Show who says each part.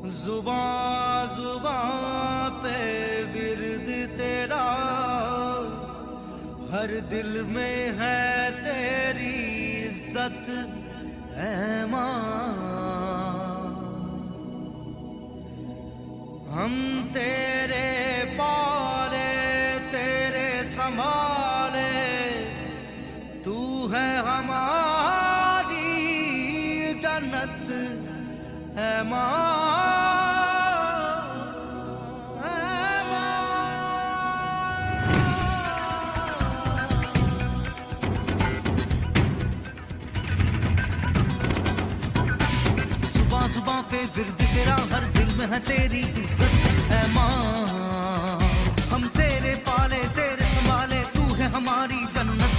Speaker 1: जुबां जुबां पे विर्द तेरा, हर दिल में है तेरी इज्जत ऐ मां। हम तेरे पाले तेरे संभाले, तू है हमारी जन्नत ऐ मां। जुबां पे विर्द तेरा, हर दिल में है तेरी इज्जत ऐ मां। हम तेरे पाले तेरे संभाले, तू है हमारी जन्नत